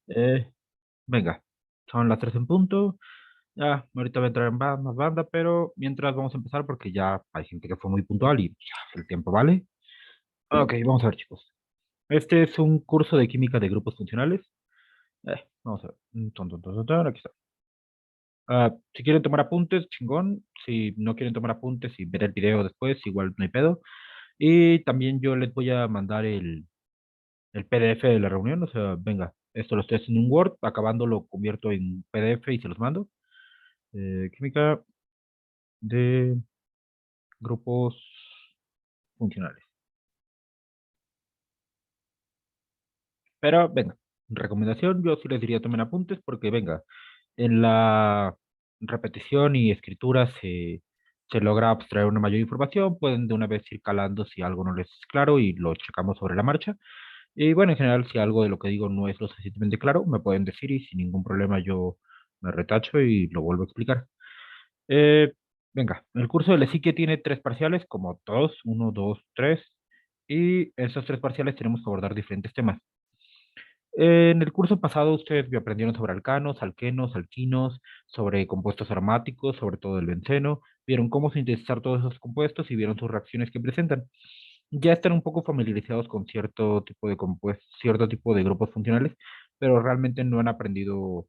Eh, Venga, son las 3 en punto. Ya, ahorita va a entrar en más banda, pero mientras vamos a empezar porque ya hay gente que fue muy puntual y ya, el tiempo vale. Ok, vamos a ver, chicos. Este es un curso de química de grupos funcionales. Vamos a ver. Aquí está. Si quieren tomar apuntes, chingón. Si no quieren tomar apuntes y ver el video después, igual no hay pedo. Y también yo les voy a mandar el PDF de la reunión. O sea, venga, esto lo estoy haciendo en un Word, acabando lo convierto en PDF y se los mando. Química de grupos funcionales. Pero venga, recomendación, yo sí les diría tomen apuntes porque venga, en la repetición y escritura se logra abstraer una mayor información, pueden de una vez ir calando si algo no les es claro y lo checamos sobre la marcha. Y bueno, en general, si algo de lo que digo no es lo suficientemente claro, me pueden decir y sin ningún problema yo me retacho y lo vuelvo a explicar. Eh, Venga, el curso de la psique tiene tres parciales, como todos, uno, dos, tres, y en esos tres parciales tenemos que abordar diferentes temas. En el curso pasado ustedes me aprendieron sobre alcanos, alquenos, alquinos, sobre compuestos aromáticos, sobre todo el benceno, vieron cómo sintetizar todos esos compuestos y vieron sus reacciones que presentan. Ya están un poco familiarizados con cierto tipo de compuestos, cierto tipo de grupos funcionales, pero realmente no han aprendido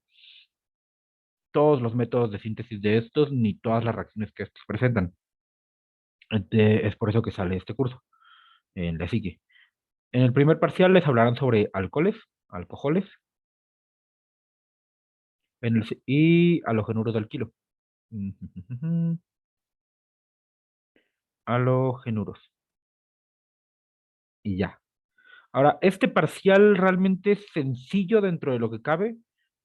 todos los métodos de síntesis de estos ni todas las reacciones que estos presentan. Es por eso que sale este curso en la psique. En el primer parcial les hablarán sobre alcoholes, alcoholes, y halogenuros de alquilo. Halogenuros. Y ya. Ahora, este parcial realmente es sencillo dentro de lo que cabe,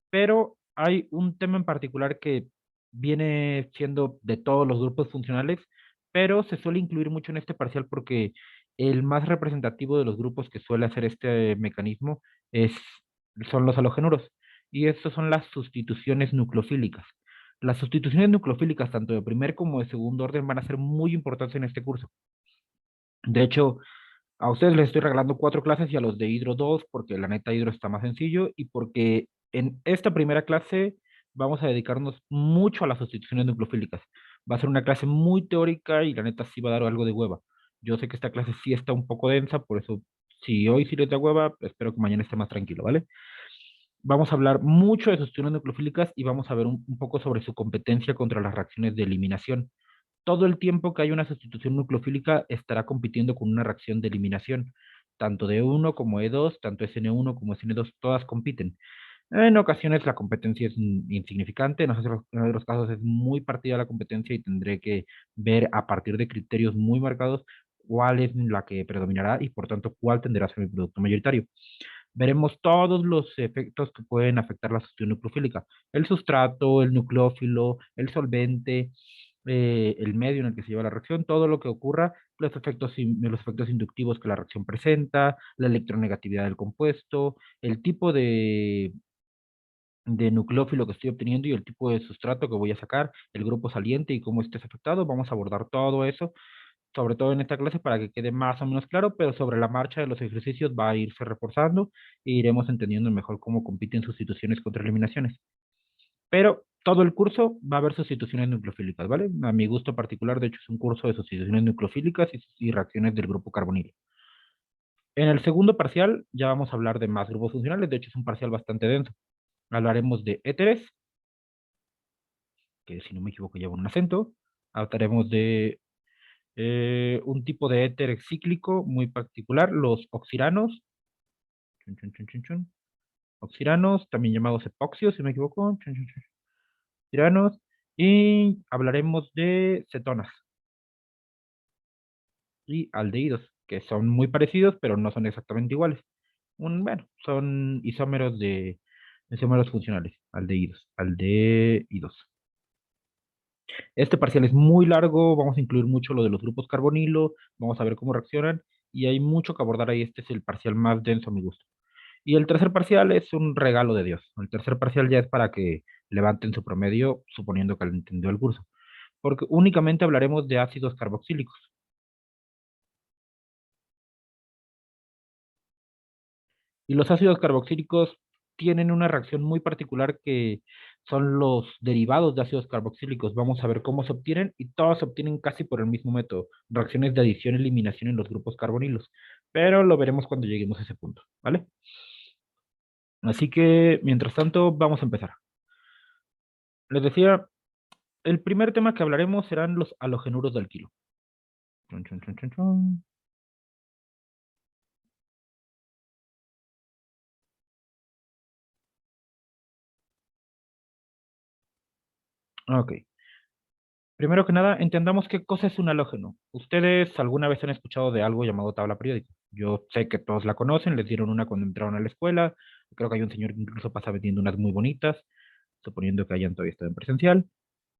pero hay un tema en particular que viene siendo de todos los grupos funcionales, pero se suele incluir mucho en este parcial porque el más representativo de los grupos que suele hacer este mecanismo es, son los halogenuros, y estos son las sustituciones nucleofílicas. Las sustituciones nucleofílicas, tanto de primer como de segundo orden, van a ser muy importantes en este curso. De hecho, a ustedes les estoy regalando cuatro clases y a los de Hidro dos, porque la neta Hidro está más sencillo y porque en esta primera clase vamos a dedicarnos mucho a las sustituciones nucleofílicas. Va a ser una clase muy teórica y la neta sí va a dar algo de hueva. Yo sé que esta clase sí está un poco densa, por eso si hoy sí les da hueva, espero que mañana esté más tranquilo, ¿vale? Vamos a hablar mucho de sustituciones nucleofílicas y vamos a ver un poco sobre su competencia contra las reacciones de eliminación. Todo el tiempo que hay una sustitución nucleofílica estará compitiendo con una reacción de eliminación. Tanto de uno como de dos, tanto SN1 como SN2, todas compiten. En ocasiones la competencia es insignificante, en otros casos es muy partida la competencia y tendré que ver a partir de criterios muy marcados cuál es la que predominará y por tanto cuál tenderá a ser mi producto mayoritario. Veremos todos los efectos que pueden afectar la sustitución nucleofílica: el sustrato, el nucleófilo, el solvente, el medio en el que se lleva la reacción, todo lo que ocurra, los efectos inductivos que la reacción presenta, la electronegatividad del compuesto, el tipo de nucleófilo que estoy obteniendo y el tipo de sustrato que voy a sacar, el grupo saliente y cómo esté afectado. Vamos a abordar todo eso, sobre todo en esta clase para que quede más o menos claro, pero sobre la marcha de los ejercicios va a irse reforzando e iremos entendiendo mejor cómo compiten sustituciones contra eliminaciones. Pero todo el curso va a haber sustituciones nucleofílicas, ¿vale? A mi gusto particular, de hecho, es un curso de sustituciones nucleofílicas y reacciones del grupo carbonilo. En el segundo parcial ya vamos a hablar de más grupos funcionales, de hecho es un parcial bastante denso. Hablaremos de éteres, que si no me equivoco lleva un acento. Hablaremos de un tipo de éter cíclico muy particular, los oxiranos. Chun, chun, chun, chun, chun. Oxiranos, también llamados epoxios, si no me equivoco. Chun, chun, chun. Oxiranos. Y hablaremos de cetonas y aldehídos, que son muy parecidos, pero no son exactamente iguales. Bueno, son isómeros funcionales, aldehídos. Este parcial es muy largo, vamos a incluir mucho lo de los grupos carbonilo, vamos a ver cómo reaccionan y hay mucho que abordar ahí. Este es el parcial más denso a mi gusto. Y el tercer parcial es un regalo de Dios. El tercer parcial ya es para que levanten su promedio, suponiendo que entendió el curso, porque únicamente hablaremos de ácidos carboxílicos. Y los ácidos carboxílicos tienen una reacción muy particular que son los derivados de ácidos carboxílicos. Vamos a ver cómo se obtienen y todos se obtienen casi por el mismo método, reacciones de adición-eliminación en los grupos carbonilos, pero lo veremos cuando lleguemos a ese punto, ¿vale? Así que, mientras tanto, vamos a empezar. Les decía, el primer tema que hablaremos serán los halogenuros de alquilo. Chun, chun, chun, chun, chun. Ok. Primero que nada, entendamos qué cosa es un halógeno. ¿Ustedes alguna vez han escuchado de algo llamado tabla periódica? Yo sé que todos la conocen, les dieron una cuando entraron a la escuela. Creo que hay un señor que incluso pasa vendiendo unas muy bonitas, suponiendo que hayan todavía estado en presencial.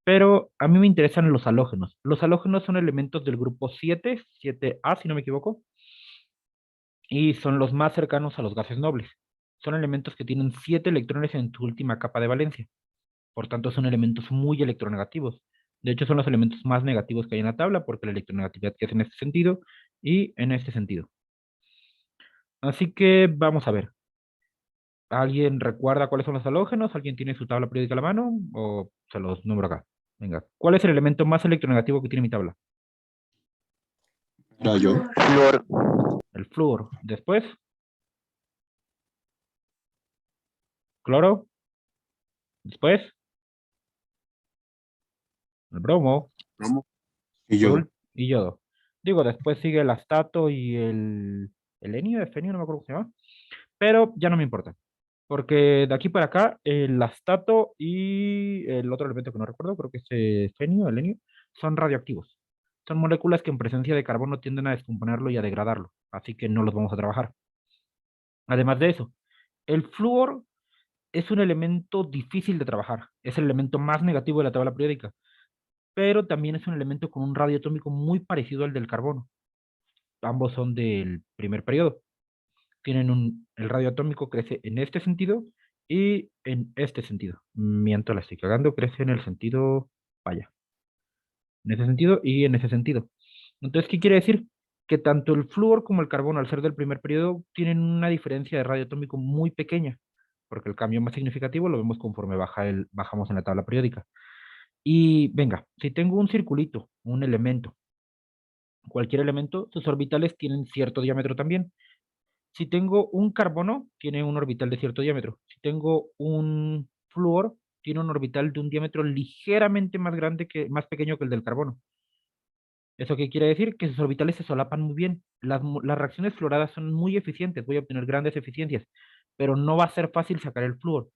Pero a mí me interesan los halógenos. Los halógenos son elementos del grupo 7, 7A, si no me equivoco, y son los más cercanos a los gases nobles. Son elementos que tienen 7 electrones en su última capa de valencia. Por tanto, son elementos muy electronegativos. De hecho, son los elementos más negativos que hay en la tabla, porque la electronegatividad que es en este sentido y en este sentido. Así que vamos a ver. ¿Alguien recuerda cuáles son los halógenos? ¿Alguien tiene su tabla periódica a la mano? ¿O se los nombro acá? Venga, ¿cuál es el elemento más electronegativo que tiene mi tabla? Era yo. Flúor. El flúor. Después, cloro. Después, el bromo. Romo. Y Por yo. y yodo. Digo, después sigue el astato y el helenio, efenio, no me acuerdo cómo se llama. Pero ya no me importa. Porque de aquí para acá, el astato y el otro elemento que no recuerdo, creo que es efenio, helenio, son radioactivos. Son moléculas que en presencia de carbono tienden a descomponerlo y a degradarlo. Así que no los vamos a trabajar. Además de eso, el flúor es un elemento difícil de trabajar. Es el elemento más negativo de la tabla periódica. Pero también es un elemento con un radio atómico muy parecido al del carbono. Ambos son del primer periodo. El radio atómico crece en este sentido y en este sentido. Mientras la estoy cagando, crece en el sentido, vaya, en ese sentido y en ese sentido. Entonces, ¿qué quiere decir? Que tanto el flúor como el carbono, al ser del primer periodo, tienen una diferencia de radio atómico muy pequeña, porque el cambio más significativo lo vemos conforme bajamos en la tabla periódica. Y venga, si tengo un circulito, un elemento, cualquier elemento, sus orbitales tienen cierto diámetro también. Si tengo un carbono, tiene un orbital de cierto diámetro. Si tengo un flúor, tiene un orbital de un diámetro ligeramente más grande más pequeño que el del carbono. ¿Eso qué quiere decir? Que sus orbitales se solapan muy bien. Las reacciones fluoradas son muy eficientes, voy a obtener grandes eficiencias, pero no va a ser fácil sacar el flúor.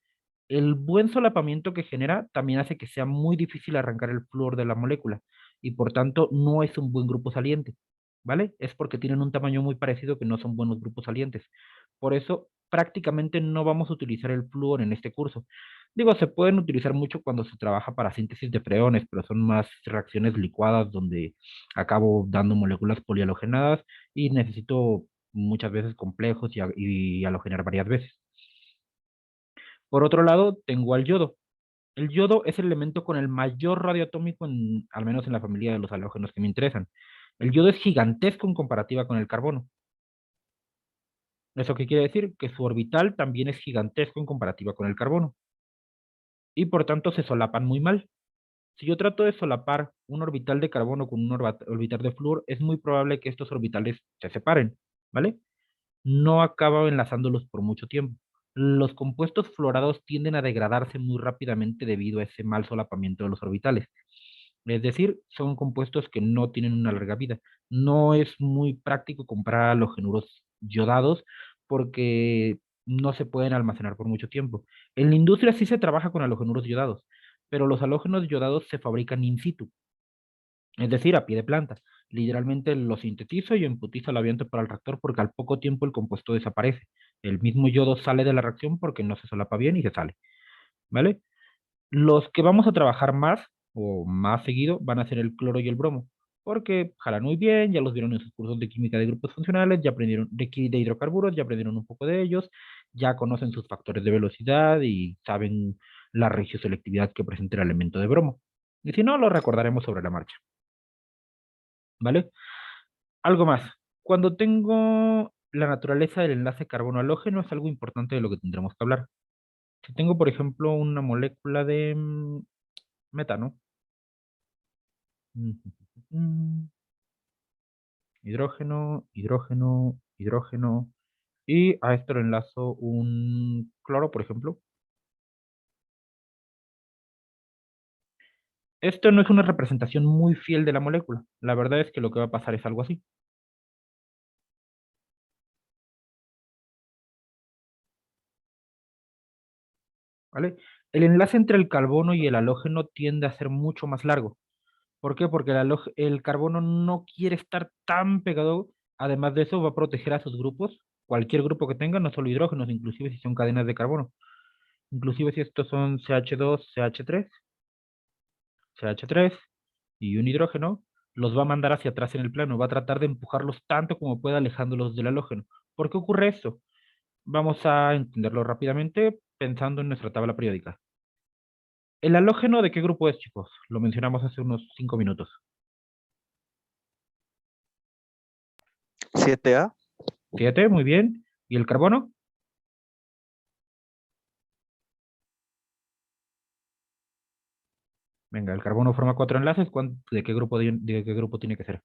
El buen solapamiento que genera también hace que sea muy difícil arrancar el flúor de la molécula y por tanto no es un buen grupo saliente, ¿vale? Es porque tienen un tamaño muy parecido que no son buenos grupos salientes. Por eso prácticamente no vamos a utilizar el flúor en este curso. Digo, se pueden utilizar mucho cuando se trabaja para síntesis de freones, pero son más reacciones licuadas donde acabo dando moléculas polialogenadas y necesito muchas veces complejos y halogenar varias veces. Por otro lado, tengo al yodo. El yodo es el elemento con el mayor radio atómico, al menos en la familia de los halógenos que me interesan. El yodo es gigantesco en comparativa con el carbono. ¿Eso qué quiere decir? Que su orbital también es gigantesco en comparativa con el carbono. Y por tanto se solapan muy mal. Si yo trato de solapar un orbital de carbono con un orbital de flúor, es muy probable que estos orbitales se separen, ¿vale? No acaba enlazándolos por mucho tiempo. Los compuestos fluorados tienden a degradarse muy rápidamente debido a ese mal solapamiento de los orbitales. Es decir, son compuestos que no tienen una larga vida. No es muy práctico comprar halogenuros yodados porque no se pueden almacenar por mucho tiempo. En la industria sí se trabaja con halogenuros yodados, pero los halógenos yodados se fabrican in situ, es decir, a pie de planta. Literalmente lo sintetizo y emputizo el aviento para el reactor porque al poco tiempo el compuesto desaparece. El mismo yodo sale de la reacción porque no se solapa bien y se sale, ¿vale? Los que vamos a trabajar más o más seguido van a ser el cloro y el bromo, porque jalan muy bien, ya los vieron en sus cursos de química de grupos funcionales, ya aprendieron de hidrocarburos, ya aprendieron un poco de ellos, ya conocen sus factores de velocidad y saben la regioselectividad que presenta el elemento de bromo. Y si no, lo recordaremos sobre la marcha, ¿vale? Algo más. Cuando tengo la naturaleza del enlace carbono-halógeno es algo importante de lo que tendremos que hablar. Si tengo, por ejemplo, una molécula de metano, mm, hidrógeno, hidrógeno, hidrógeno, y a esto le enlazo un cloro, por ejemplo. Esto no es una representación muy fiel de la molécula. La verdad es que lo que va a pasar es algo así, ¿vale? El enlace entre el carbono y el halógeno tiende a ser mucho más largo. ¿Por qué? Porque el carbono no quiere estar tan pegado. Además de eso, va a proteger a sus grupos, cualquier grupo que tenga, no solo hidrógenos, inclusive si son cadenas de carbono. Inclusive si estos son CH2, CH3 y un hidrógeno, los va a mandar hacia atrás en el plano, va a tratar de empujarlos tanto como pueda alejándolos del halógeno. ¿Por qué ocurre esto? Vamos a entenderlo rápidamente pensando en nuestra tabla periódica. ¿El halógeno de qué grupo es, chicos? Lo mencionamos hace unos 5 minutos. 7A. 7, muy bien. ¿Y el carbono? Venga, el carbono forma 4 enlaces. ¿De qué grupo, de qué grupo tiene que ser?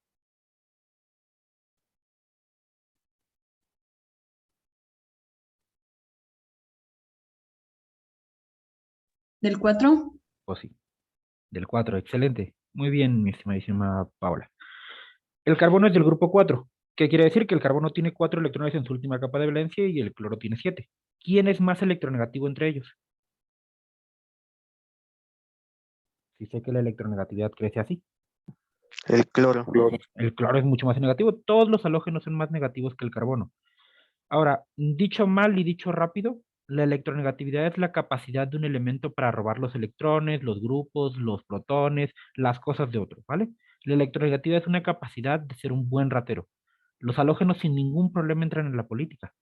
¿Del 4? Pues sí, del 4. Excelente. Muy bien, mi estimadísima Paula. El carbono es del grupo 4. ¿Qué quiere decir? Que el carbono tiene 4 electrones en su última capa de valencia y el cloro tiene 7. ¿Quién es más electronegativo entre ellos? Si sé que la electronegatividad crece así. El cloro. El cloro es mucho más negativo. Todos los halógenos son más negativos que el carbono. Ahora, dicho mal y dicho rápido, la electronegatividad es la capacidad de un elemento para robar los electrones, los grupos, los protones, las cosas de otro, ¿vale? La electronegatividad es una capacidad de ser un buen ratero. Los halógenos sin ningún problema entran en la política.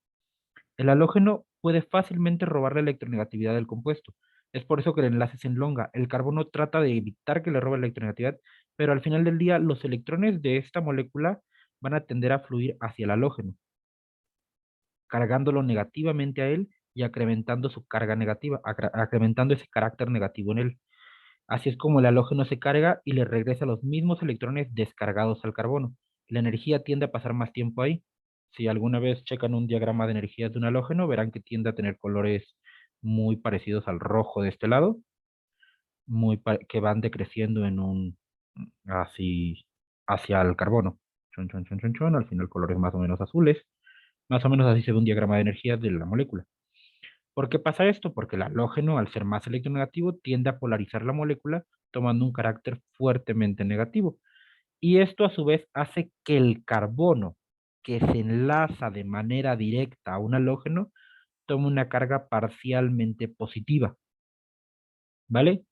El halógeno puede fácilmente robar la electronegatividad del compuesto. Es por eso que el enlace se enlonga. El carbono trata de evitar que le robe la electronegatividad, pero al final del día los electrones de esta molécula van a tender a fluir hacia el halógeno, cargándolo negativamente a él y acrementando su carga negativa, acrementando ese carácter negativo en él. Así es como el halógeno se carga y le regresa los mismos electrones descargados al carbono. La energía tiende a pasar más tiempo ahí. Si alguna vez checan un diagrama de energía de un halógeno, verán que tiende a tener colores muy parecidos al rojo de este lado, que van decreciendo en un así hacia el carbono. Chon, chon, chon, chon, chon, al final colores más o menos azules. Más o menos así se ve un diagrama de energía de la molécula. ¿Por qué pasa esto? Porque el halógeno, al ser más electronegativo, tiende a polarizar la molécula, tomando un carácter fuertemente negativo. Y esto a su vez hace que el carbono, que se enlaza de manera directa a un halógeno, tome una carga parcialmente positiva. ¿Vale?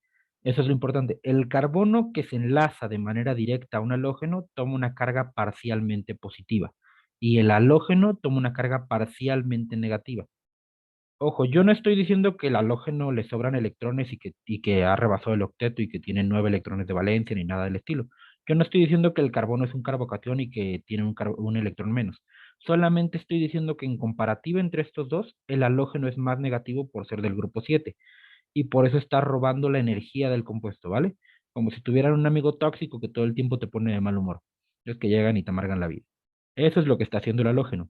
Eso es lo importante. El carbono que se enlaza de manera directa a un halógeno toma una carga parcialmente positiva. Y el halógeno toma una carga parcialmente negativa. Ojo, yo no estoy diciendo que el halógeno le sobran electrones y que ha rebasado el octeto y que tiene 9 electrones de valencia ni nada del estilo. Yo no estoy diciendo que el carbono es un carbocatión y que tiene un electrón menos. Solamente estoy diciendo que en comparativa entre estos dos, el halógeno es más negativo por ser del grupo 7 y por eso está robando la energía del compuesto, ¿vale? Como si tuvieran un amigo tóxico que todo el tiempo te pone de mal humor. Es que llegan y te amargan la vida. Eso es lo que está haciendo el halógeno.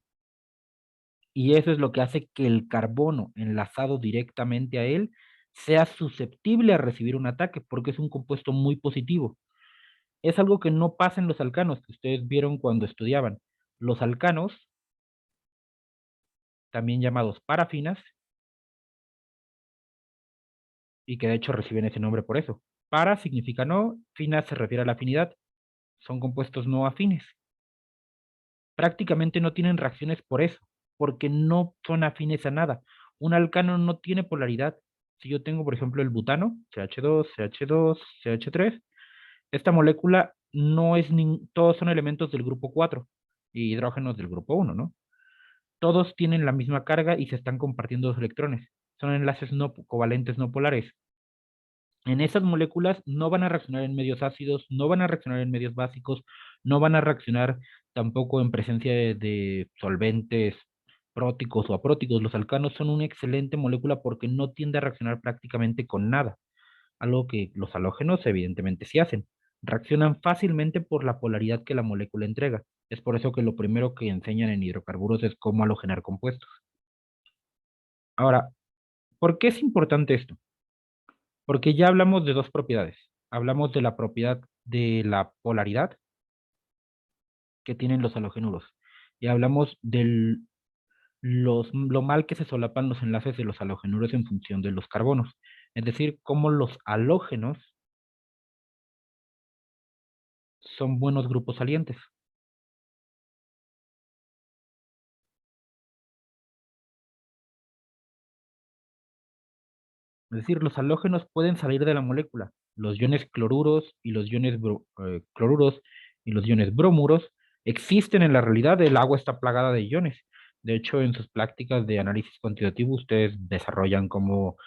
Y eso es lo que hace que el carbono enlazado directamente a él sea susceptible a recibir un ataque, porque es un compuesto muy positivo. Es algo que no pasa en los alcanos, que ustedes vieron cuando estudiaban. Los alcanos, también llamados parafinas, y que de hecho reciben ese nombre por eso. Para significa no, fina se refiere a la afinidad. Son compuestos no afines. Prácticamente no tienen reacciones por eso, porque no son afines a nada. Un alcano no tiene polaridad. Si yo tengo, por ejemplo, el butano, CH2, CH2, CH3, esta molécula no es todos son elementos del grupo 4 y hidrógenos del grupo 1, ¿no? Todos tienen la misma carga y se están compartiendo dos electrones. Son enlaces no covalentes no polares. En esas moléculas no van a reaccionar en medios ácidos, no van a reaccionar en medios básicos, no van a reaccionar tampoco en presencia de solventes próticos o apróticos. Los alcanos son una excelente molécula porque no tiende a reaccionar prácticamente con nada, algo que los halógenos evidentemente sí hacen. Reaccionan fácilmente por la polaridad que la molécula entrega. Es por eso que lo primero que enseñan en hidrocarburos es cómo halogenar compuestos. Ahora, ¿por qué es importante esto? Porque ya hablamos de dos propiedades. Hablamos de la propiedad de la polaridad que tienen los halogenuros. Y hablamos de lo mal que se solapan los enlaces de los halogenuros en función de los carbonos. Es decir, cómo los halógenos son buenos grupos salientes. Es decir, los halógenos pueden salir de la molécula. Los iones cloruros y los iones cloruros y los iones bromuros existen en la realidad. El agua está plagada de iones. De hecho, en sus prácticas de análisis cuantitativo, ustedes desarrollan cómo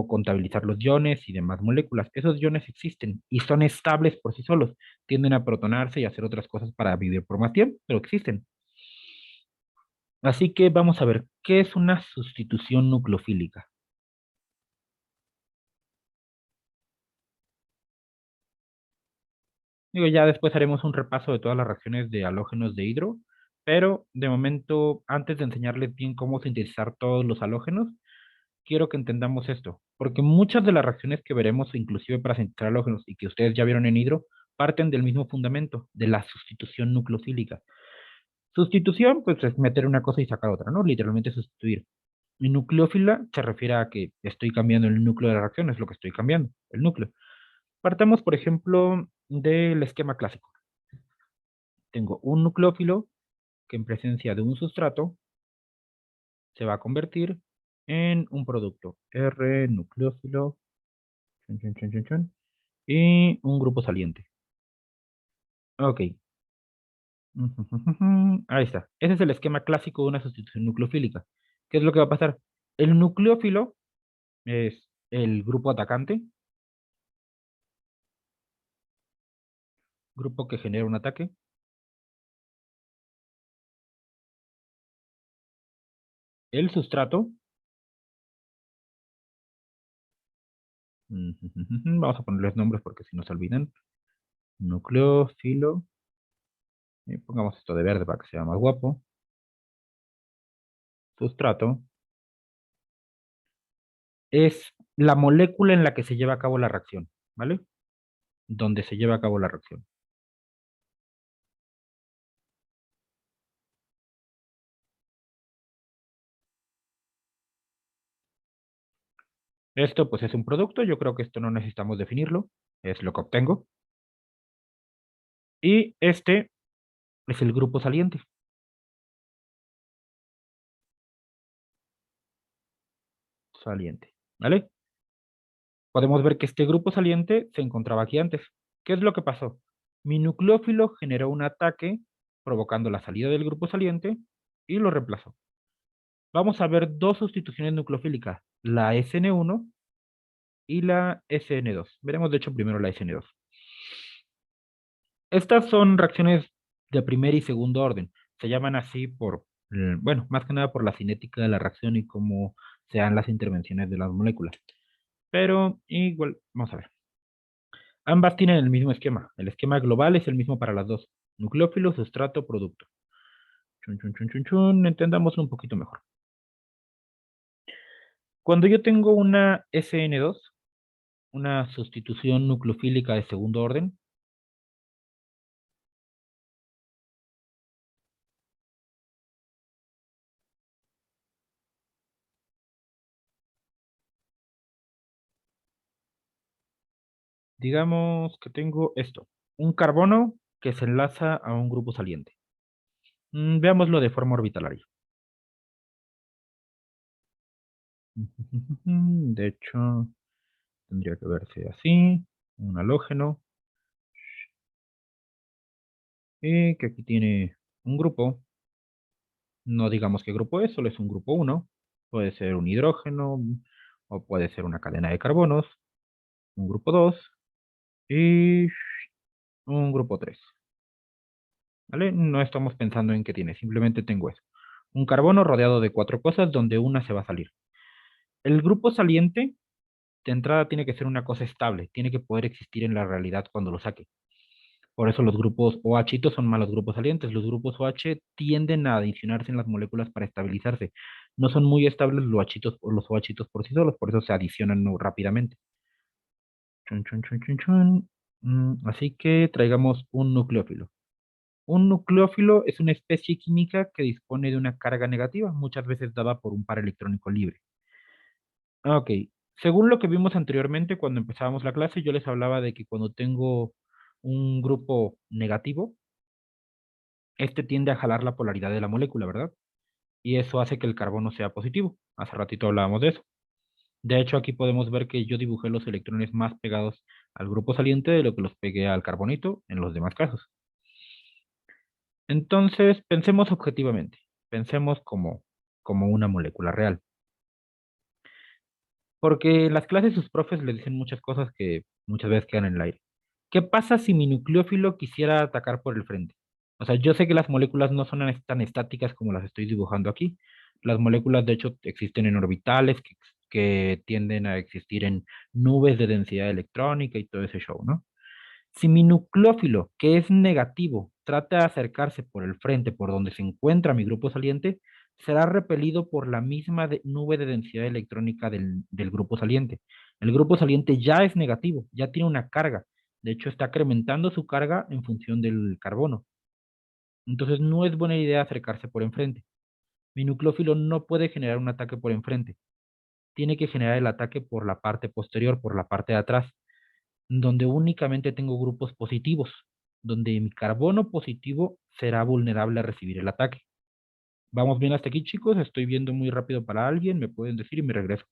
contabilizar los iones y demás moléculas. Esos iones existen y son estables por sí solos. Tienden a protonarse y hacer otras cosas para vivir por más tiempo, pero existen. Así que vamos a ver, ¿qué es una sustitución nucleofílica? Digo, ya después haremos un repaso de todas las reacciones de halógenos de hidro, pero de momento, antes de enseñarles bien cómo sintetizar todos los halógenos, quiero que entendamos esto, porque muchas de las reacciones que veremos, inclusive para sintetizar halógenos y que ustedes ya vieron en hidro, parten del mismo fundamento, de la sustitución nucleofílica. Sustitución, pues es meter una cosa y sacar otra, ¿no? Literalmente sustituir. Y nucleófila se refiere a que estoy cambiando el núcleo de la reacción, es lo que estoy cambiando, el núcleo. Partamos, por ejemplo, del esquema clásico. Tengo un nucleófilo que en presencia de un sustrato se va a convertir en un producto. R, nucleófilo, chun, chun, chun, chun, chun, y un grupo saliente. Ok. Ahí está. Ese es el esquema clásico de una sustitución nucleofílica. ¿Qué es lo que va a pasar? El nucleófilo es el grupo atacante, grupo que genera un ataque. El sustrato, vamos a ponerles nombres porque si no se olvidan. Nucleófilo. Y pongamos esto de verde para que sea más guapo. Sustrato es la molécula en la que se lleva a cabo la reacción, ¿vale? Donde se lleva a cabo la reacción. Esto pues es un producto, yo creo que esto no necesitamos definirlo, es lo que obtengo. Y este es el grupo saliente. Saliente, ¿vale? Podemos ver que este grupo saliente se encontraba aquí antes. ¿Qué es lo que pasó? Mi nucleófilo generó un ataque provocando la salida del grupo saliente y lo reemplazó. Vamos a ver dos sustituciones nucleofílicas, la SN1 y la SN2. Veremos de hecho primero la SN2. Estas son reacciones de primer y segundo orden. Se llaman así por, bueno, más que nada por la cinética de la reacción y cómo se dan las intervenciones de las moléculas. Pero igual, vamos a ver. Ambas tienen el mismo esquema. El esquema global es el mismo para las dos. Nucleófilo, sustrato, producto. Chun, chun, chun, chun, chun. Entendamos un poquito mejor. Cuando yo tengo una SN2, una sustitución nucleofílica de segundo orden, digamos que tengo esto, un carbono que se enlaza a un grupo saliente. Veámoslo de forma orbitalaria. De hecho, tendría que verse así, un halógeno, y que aquí tiene un grupo, no digamos qué grupo es, solo es un grupo 1, puede ser un hidrógeno, o puede ser una cadena de carbonos, un grupo 2 y un grupo 3. ¿Vale? No estamos pensando en qué tiene, simplemente tengo eso. Un carbono rodeado de 4 cosas donde una se va a salir. El grupo saliente de entrada tiene que ser una cosa estable, tiene que poder existir en la realidad cuando lo saque. Por eso los grupos OH son malos grupos salientes. Los grupos OH tienden a adicionarse en las moléculas para estabilizarse. No son muy estables los OH por sí solos, por eso se adicionan muy rápidamente. Chun, chun, chun, chun, chun. Así que traigamos un nucleófilo. Un nucleófilo es una especie química que dispone de una carga negativa, muchas veces dada por un par electrónico libre. Ok, según lo que vimos anteriormente cuando empezábamos la clase, yo les hablaba de que cuando tengo un grupo negativo, este tiende a jalar la polaridad de la molécula, ¿verdad? Y eso hace que el carbono sea positivo. Hace ratito hablábamos de eso. De hecho, aquí podemos ver que yo dibujé los electrones más pegados al grupo saliente de lo que los pegué al carbonito en los demás casos. Entonces, pensemos objetivamente. Pensemos como una molécula real. Porque en las clases sus profes le dicen muchas cosas que muchas veces quedan en el aire. ¿Qué pasa si mi nucleófilo quisiera atacar por el frente? O sea, yo sé que las moléculas no son tan estáticas como las estoy dibujando aquí. Las moléculas, de hecho, existen en orbitales que tienden a existir en nubes de densidad electrónica y todo ese show, ¿no? Si mi nucleófilo, que es negativo, trata de acercarse por el frente, por donde se encuentra mi grupo saliente, será repelido por la misma nube de densidad electrónica del grupo saliente. El grupo saliente ya es negativo, ya tiene una carga. De hecho, está incrementando su carga en función del carbono. Entonces, no es buena idea acercarse por enfrente. Mi nucleófilo no puede generar un ataque por enfrente. Tiene que generar el ataque por la parte posterior, por la parte de atrás, donde únicamente tengo grupos positivos, donde mi carbono positivo será vulnerable a recibir el ataque. ¿Vamos bien hasta aquí, chicos? Estoy viendo muy rápido para alguien, me pueden decir y me regreso.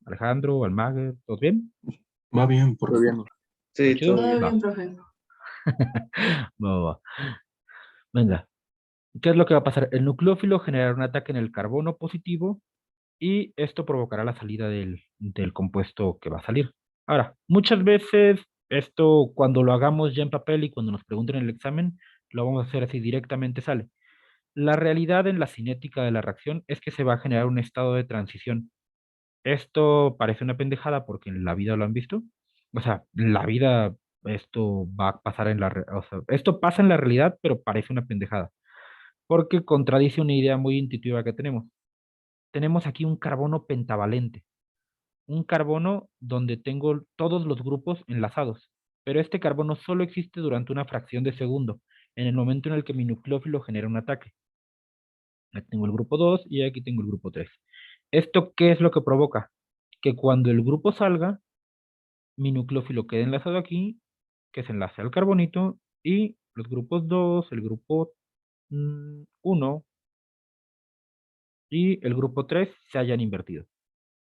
Alejandro, Almaguer, ¿todos bien? Va bien, Muy bien. profesor. Sí, ¿Chido? todo Todo bien. Va. bien, profe. Va, va. Venga, ¿qué es lo que va a pasar? El nucleófilo generará un ataque en el carbono positivo y esto provocará la salida del compuesto que va a salir. Ahora, muchas veces esto cuando lo hagamos ya en papel y cuando nos pregunten en el examen, lo vamos a hacer así directamente sale. La realidad en la cinética de la reacción es que se va a generar un estado de transición. Esto parece una pendejada porque en la vida lo han visto. O sea, en la vida esto va a pasar o sea, esto pasa en la realidad, pero parece una pendejada porque contradice una idea muy intuitiva que tenemos. Tenemos aquí un carbono pentavalente, un carbono donde tengo todos los grupos enlazados, pero este carbono solo existe durante una fracción de segundo, en el momento en el que mi nucleófilo genera un ataque. Aquí tengo el grupo 2 y aquí tengo el grupo 3. ¿Esto qué es lo que provoca? Que cuando el grupo salga, mi nucleófilo quede enlazado aquí, que se enlace al carbonito, y los grupos 2, el grupo 1 y el grupo 3 se hayan invertido.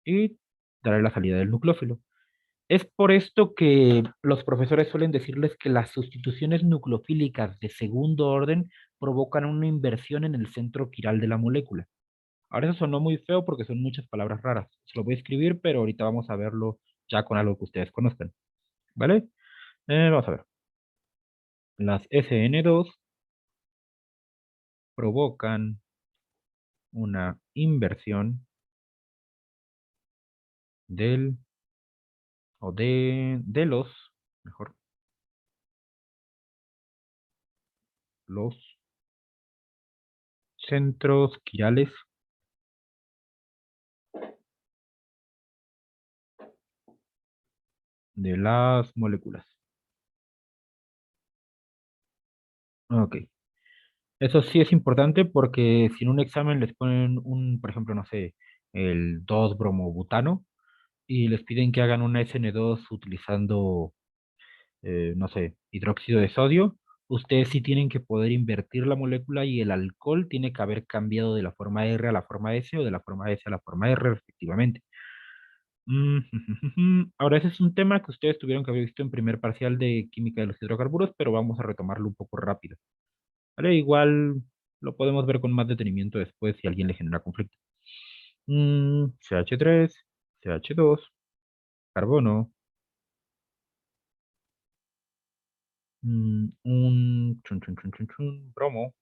Y daré la salida del nucleófilo. Es por esto que los profesores suelen decirles que las sustituciones nucleofílicas de segundo orden provocan una inversión en el centro quiral de la molécula. Ahora eso sonó muy feo porque son muchas palabras raras. Se lo voy a escribir, pero ahorita vamos a verlo ya con algo que ustedes conozcan. ¿Vale? Vamos a ver. Las SN2 provocan una inversión del, o de los, mejor, los centros quirales de las moléculas. Ok. Eso sí es importante porque si en un examen les ponen por ejemplo, no sé, el 2-bromobutano y les piden que hagan una SN2 utilizando, no sé, hidróxido de sodio, ustedes sí tienen que poder invertir la molécula y el alcohol tiene que haber cambiado de la forma R a la forma S o de la forma S a la forma R respectivamente. Ahora, ese es un tema que ustedes tuvieron que haber visto en primer parcial de química de los hidrocarburos, pero vamos a retomarlo un poco rápido. ¿Vale? Igual lo podemos ver con más detenimiento después si a alguien le genera conflicto. CH3, CH2, carbono, un bromo.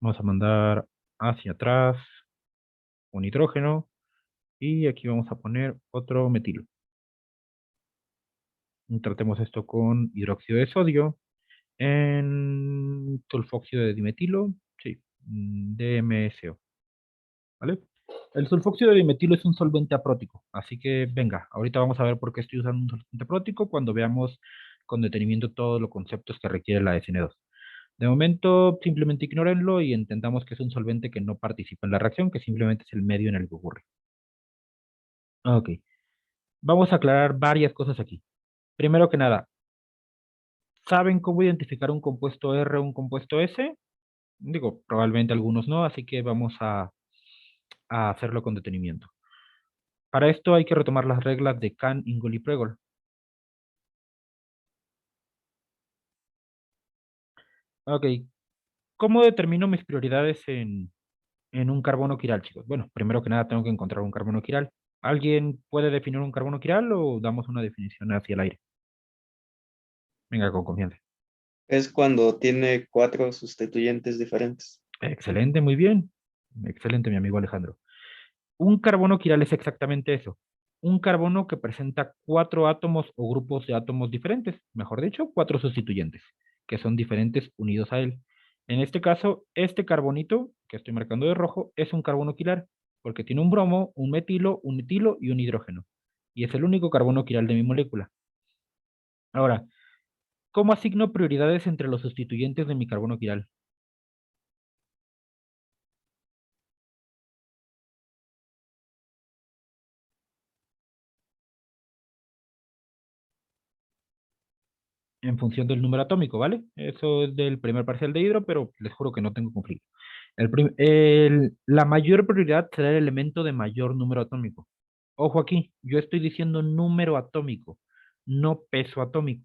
Vamos a mandar hacia atrás un hidrógeno y aquí vamos a poner otro metilo. Tratemos esto con hidróxido de sodio en sulfóxido de dimetilo, sí, DMSO, ¿vale? El sulfóxido de dimetilo es un solvente aprótico, así que venga, ahorita vamos a ver por qué estoy usando un solvente aprótico cuando veamos con detenimiento todos los conceptos que requiere la SN2. De momento, simplemente ignórenlo y entendamos que es un solvente que no participa en la reacción, que simplemente es el medio en el que ocurre. Ok, vamos a aclarar varias cosas aquí. Primero que nada, ¿saben cómo identificar un compuesto R o un compuesto S? Digo, probablemente algunos no, así que vamos a hacerlo con detenimiento. Para esto hay que retomar las reglas de Kahn, Ingold y Pregel. Ok, ¿cómo determino mis prioridades en un carbono quiral, chicos? Bueno, primero que nada tengo que encontrar un carbono quiral. ¿Alguien puede definir un carbono quiral o damos una definición hacia el aire? Venga, con confianza. Es cuando tiene 4 sustituyentes diferentes. Excelente, muy bien. Excelente, mi amigo Alejandro. Un carbono quiral es exactamente eso. Un carbono que presenta 4 átomos o grupos de átomos diferentes, mejor dicho, 4 sustituyentes, que son diferentes unidos a él. En este caso, este carbonito que estoy marcando de rojo es un carbono quiral, porque tiene un bromo, un metilo, un etilo y un hidrógeno. Y es el único carbono quiral de mi molécula. Ahora, ¿cómo asigno prioridades entre los sustituyentes de mi carbono quiral? En función del número atómico, ¿vale? Eso es del primer parcial de hidro, pero les juro que no tengo conflicto. La mayor prioridad será el elemento de mayor número atómico. Ojo aquí, yo estoy diciendo número atómico, no peso atómico.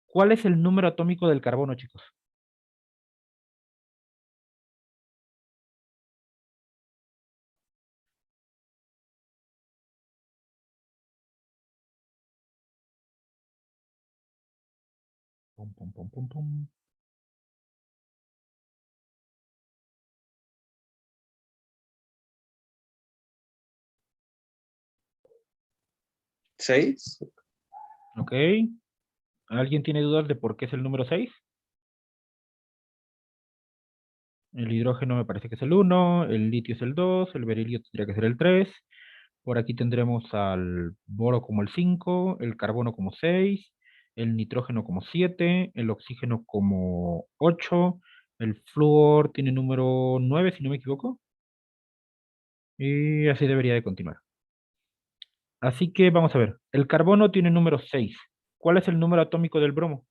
¿Cuál es el número atómico del carbono, chicos? Pum, pum, pum, pum, pum. 6. Ok. ¿Alguien tiene dudas de por qué es el número 6? El hidrógeno me parece que es el 1, el litio es el 2, el berilio tendría que ser el 3. Por aquí tendremos al boro como el 5, el carbono como 6, el nitrógeno como 7, el oxígeno como 8, el flúor tiene número 9, si no me equivoco. Y así debería de continuar. Así que vamos a ver. El carbono tiene número 6. ¿Cuál es el número atómico del bromo?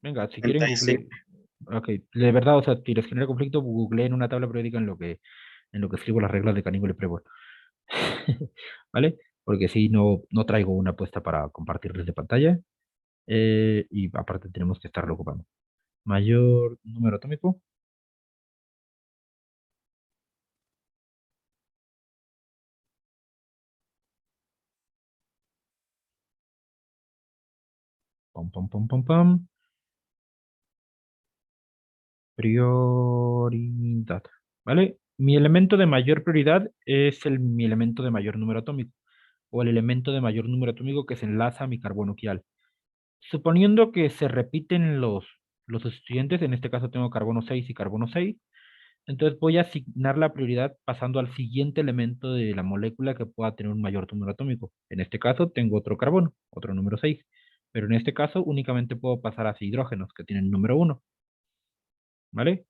Venga, si quieren google. 35. Ok, de verdad, o sea, si les genera conflicto, googleen una tabla periódica en lo que escribo las reglas de Canigol y Prebol. ¿Vale? Porque si no traigo una apuesta para compartirles de pantalla. Y aparte tenemos que estarlo ocupando. Mayor número atómico. Pam, pam, pam, pam, pam. Prioridad. ¿Vale? Mi elemento de mayor prioridad es mi elemento de mayor número atómico. O el elemento de mayor número atómico que se enlaza a mi carbono quiral. Suponiendo que se repiten los sustituyentes, en este caso tengo carbono 6 y carbono 6, entonces voy a asignar la prioridad pasando al siguiente elemento de la molécula que pueda tener un mayor número atómico. En este caso tengo otro carbono, otro número 6, pero en este caso únicamente puedo pasar hacia hidrógenos que tienen número 1, ¿vale?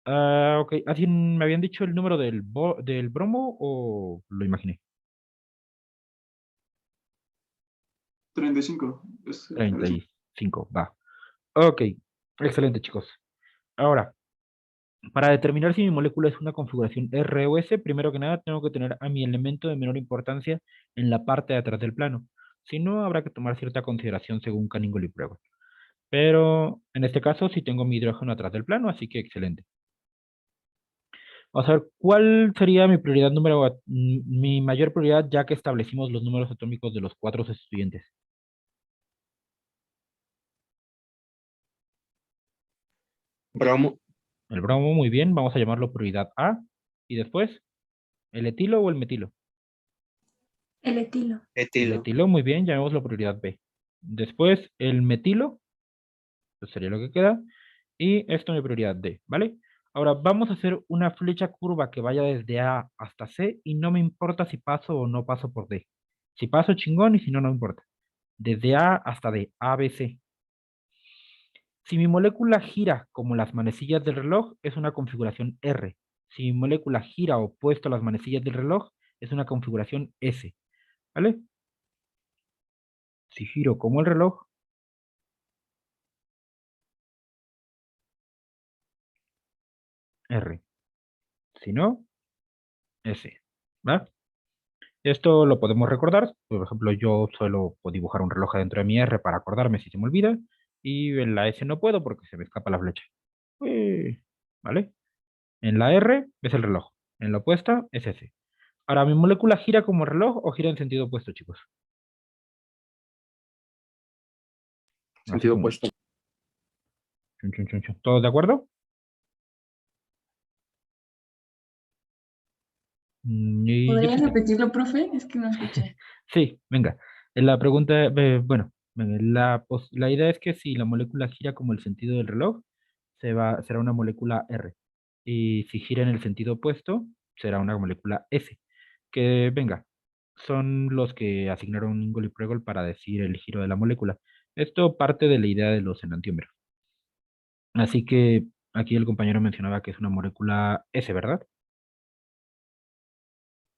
Ok, ¿así me habían dicho el número del bromo o lo imaginé? 35. 35, va. Ok, excelente chicos. Ahora, para determinar si mi molécula es una configuración R o S, primero que nada tengo que tener a mi elemento de menor importancia en la parte de atrás del plano. Si no, habrá que tomar cierta consideración según Canigol y prueba. Pero en este caso sí tengo mi hidrógeno atrás del plano, así que excelente. Vamos a ver, ¿cuál sería mi prioridad mi mayor prioridad ya que establecimos los números atómicos de los cuatro sustituyentes? Bromo, El bromo, muy bien, vamos a llamarlo prioridad A. Y después, ¿el etilo o el metilo? El etilo. El etilo, etilo, muy bien, llamémoslo prioridad B. Después, el metilo, eso sería lo que queda. Y esto mi prioridad D, ¿vale? Ahora vamos a hacer una flecha curva que vaya desde A hasta C y no me importa si paso o no paso por D. Si paso, chingón, y si no, no me importa. Desde A hasta D, A, B, C. Si mi molécula gira como las manecillas del reloj, es una configuración R. Si mi molécula gira opuesto a las manecillas del reloj, es una configuración S, ¿vale? Si giro como el reloj, R. Si no, S, ¿va? Esto lo podemos recordar. Por ejemplo, yo suelo dibujar un reloj dentro de mi R para acordarme si se me olvida. Y en la S no puedo porque se me escapa la flecha. ¿Vale? En la R es el reloj. En la opuesta es S. Ahora, ¿mi molécula gira como reloj o gira en sentido opuesto, chicos? Así sentido como... opuesto. chun, chun, chun, chun. ¿Todos de acuerdo? Y yo ¿Podría sí que... repetirlo, profe? Es que no escuché. Sí, venga. La pregunta, bueno, venga, la idea es que si la molécula gira como el sentido del reloj, será una molécula R. Y si gira en el sentido opuesto, será una molécula S. Que, venga, son los que asignaron Ingold y Pregel para decir el giro de la molécula. Esto parte de la idea de los enantiómeros. Así que aquí el compañero mencionaba que es una molécula S, ¿verdad?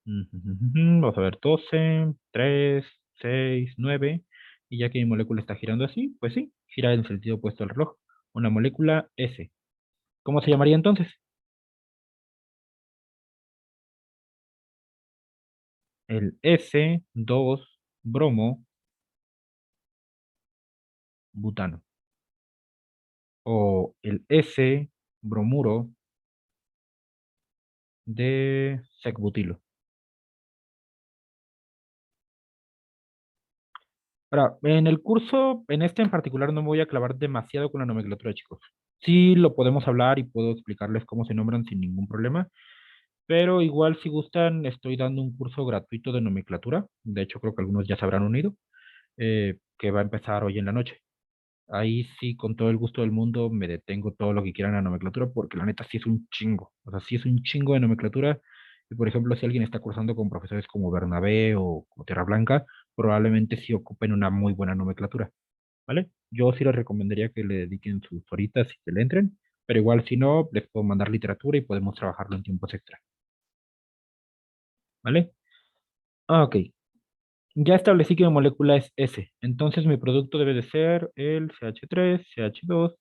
Vamos a ver, 12, 3, 6, 9. Y ya que mi molécula está girando así, pues sí, gira en sentido opuesto al reloj. Una molécula S. ¿Cómo se llamaría entonces? El S2 bromo butano. O el S bromuro de secbutilo. Ahora, en el curso, en este en particular, no me voy a clavar demasiado con la nomenclatura, chicos. Sí lo podemos hablar y puedo explicarles cómo se nombran sin ningún problema. Pero igual si gustan, estoy dando un curso gratuito de nomenclatura. De hecho, creo que algunos ya se habrán unido, que va a empezar hoy en la noche. Ahí sí, con todo el gusto del mundo, me detengo todo lo que quieran en la nomenclatura, porque la neta sí es un chingo. O sea, sí es un chingo de nomenclatura. Y por ejemplo, si alguien está cursando con profesores como Bernabé o como Tierra Blanca, probablemente sí ocupen una muy buena nomenclatura, ¿vale? Yo sí les recomendaría que le dediquen sus horitas y que le entren, pero igual si no, les puedo mandar literatura y podemos trabajarlo en tiempos extra, ¿vale? Ok, ya establecí que mi molécula es S, entonces mi producto debe de ser el CH3, CH2,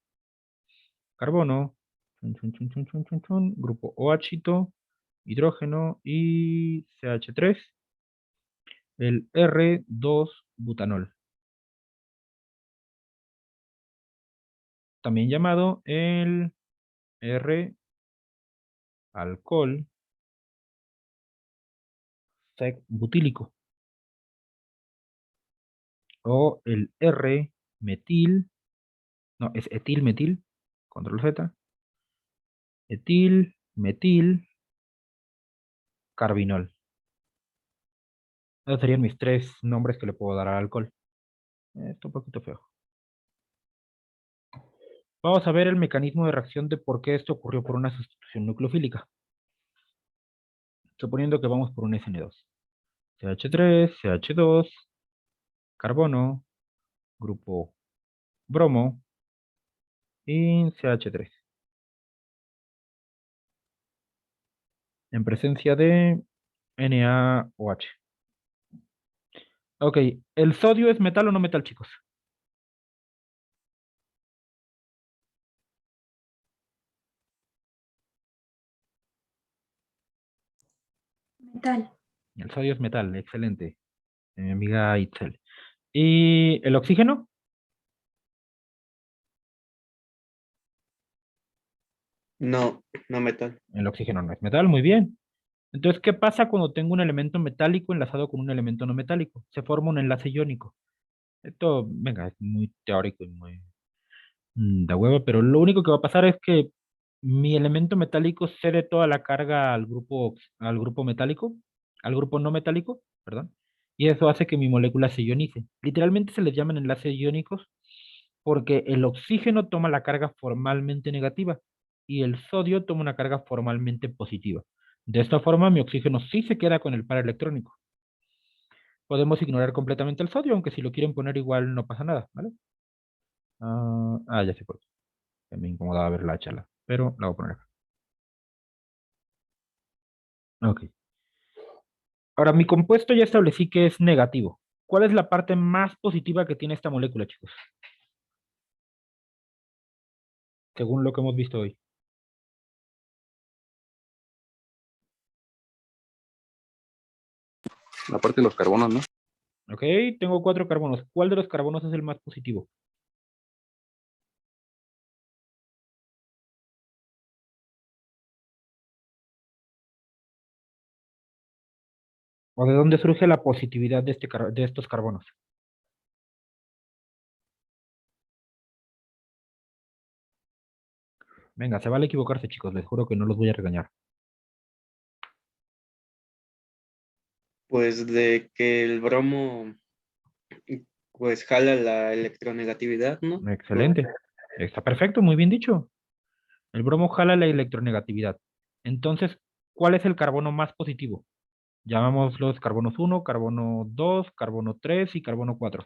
carbono, grupo OH, hidrógeno y CH3, el R2 butanol, también llamado el R alcohol sec butílico o el R metil, no, es etil metil, control Z, etil metil carbinol. Esos serían mis tres nombres que le puedo dar al alcohol. Esto un poquito feo. Vamos a ver el mecanismo de reacción de por qué esto ocurrió por una sustitución nucleofílica. Suponiendo que vamos por un SN2. CH3, CH2, carbono, grupo bromo y CH3. En presencia de NaOH. Ok, ¿el sodio es metal o no metal, chicos? Metal. El sodio es metal, excelente. Mi amiga Itzel. ¿Y el oxígeno? No, no metal. El oxígeno no es metal, muy bien. Entonces, ¿qué pasa cuando tengo un elemento metálico enlazado con un elemento no metálico? Se forma un enlace iónico. Esto, venga, es muy teórico y muy de huevo, pero lo único que va a pasar es que mi elemento metálico cede toda la carga al grupo metálico, al grupo no metálico, perdón, y eso hace que mi molécula se ionice. Literalmente se les llaman enlaces iónicos porque el oxígeno toma la carga formalmente negativa y el sodio toma una carga formalmente positiva. De esta forma, mi oxígeno sí se queda con el par electrónico. Podemos ignorar completamente el sodio, aunque si lo quieren poner igual no pasa nada, ¿vale? Ya sé por qué. Me incomodaba ver la chala, pero la voy a poner acá. Ok. Ahora, mi compuesto ya establecí que es negativo. ¿Cuál es la parte más positiva que tiene esta molécula, chicos? Según lo que hemos visto hoy. La parte de los carbonos, ¿no? Ok, tengo 4 carbonos. ¿Cuál de los carbonos es el más positivo? ¿O de dónde surge la positividad de, de estos carbonos? Venga, se vale equivocarse, chicos. Les juro que no los voy a regañar. Pues de que el bromo pues jala la electronegatividad, ¿no? Excelente. Está perfecto, muy bien dicho. El bromo jala la electronegatividad. Entonces, ¿cuál es el carbono más positivo? Llamamos los carbonos 1, carbono 2, carbono 3 y carbono 4.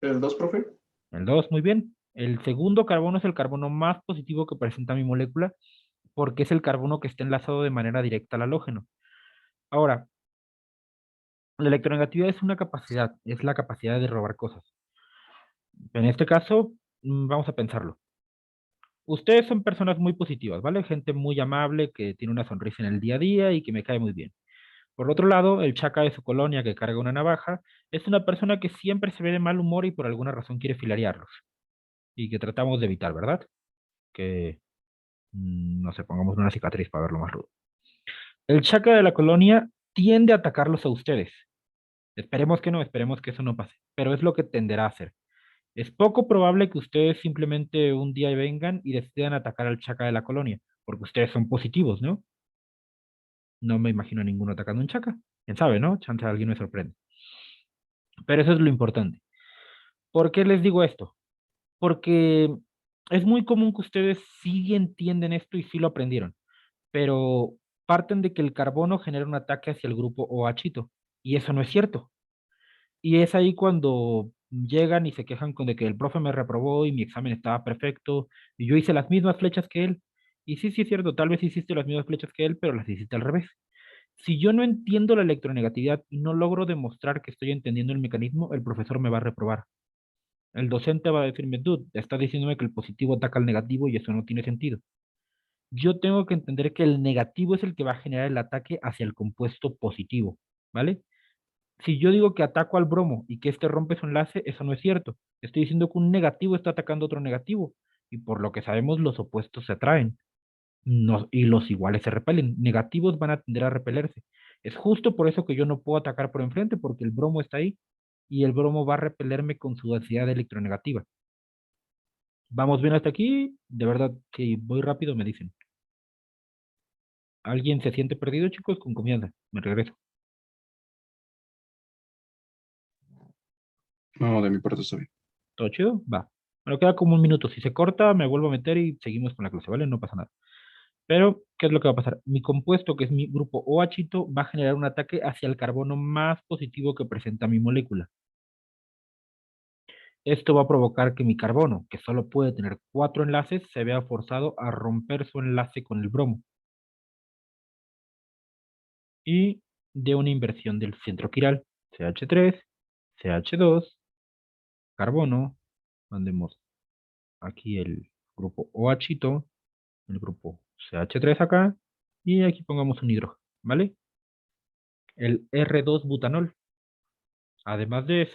¿El 2, profe? El 2, muy bien. El segundo carbono es el carbono más positivo que presenta mi molécula porque es el carbono que está enlazado de manera directa al halógeno. Ahora, la electronegatividad es una capacidad, es la capacidad de robar cosas. En este caso, vamos a pensarlo. Ustedes son personas muy positivas, ¿vale? Gente muy amable que tiene una sonrisa en el día a día y que me cae muy bien. Por otro lado, el chaca de su colonia que carga una navaja es una persona que siempre se ve de mal humor y por alguna razón quiere filarearlos. Y que tratamos de evitar, ¿verdad? Que no sé, pongamos una cicatriz para verlo más rudo. El chaca de la colonia tiende a atacarlos a ustedes. Esperemos que eso no pase, pero es lo que tenderá a hacer. Es poco probable que ustedes simplemente un día vengan y decidan atacar al chaca de la colonia, porque ustedes son positivos, ¿no? No me imagino a ninguno atacando a un chaca. Quién sabe, ¿no? Chance alguien me sorprende. Pero eso es lo importante. ¿Por qué les digo esto? Porque es muy común que ustedes sí entienden esto y sí lo aprendieron, pero parten de que el carbono genera un ataque hacia el grupo OH, y eso no es cierto. Y es ahí cuando llegan y se quejan con de que el profe me reprobó y mi examen estaba perfecto y yo hice las mismas flechas que él. Y sí, sí es cierto, tal vez hiciste las mismas flechas que él, pero las hiciste al revés. Si yo no entiendo la electronegatividad y no logro demostrar que estoy entendiendo el mecanismo, el profesor me va a reprobar. El docente va a decirme, dude, estás diciéndome que el positivo ataca al negativo y eso no tiene sentido. Yo tengo que entender que el negativo es el que va a generar el ataque hacia el compuesto positivo, ¿vale? Si yo digo que ataco al bromo y que este rompe su enlace, eso no es cierto. Estoy diciendo que un negativo está atacando a otro negativo. Y por lo que sabemos, los opuestos se atraen. Y los iguales se repelen. Negativos van a tender a repelerse. Es justo por eso que yo no puedo atacar por enfrente, porque el bromo está ahí y el bromo va a repelerme con su densidad electronegativa. ¿Vamos bien hasta aquí? De verdad, si voy rápido, me dicen. ¿Alguien se siente perdido, chicos? Con confianza. Me regreso. No, de mi parte está bien. ¿Todo chido? Va. Bueno, queda como un minuto. Si se corta, me vuelvo a meter y seguimos con la clase, ¿vale? No pasa nada. Pero, ¿qué es lo que va a pasar? Mi compuesto, que es mi grupo OH, va a generar un ataque hacia el carbono más positivo que presenta mi molécula. Esto va a provocar que mi carbono, que solo puede tener 4 enlaces, se vea forzado a romper su enlace con el bromo. Y de una inversión del centro quiral. CH3, CH2, carbono. Mandemos aquí el grupo OH, el grupo CH3 acá, y aquí pongamos un hidrógeno, ¿vale? El R2 butanol. Además de eso,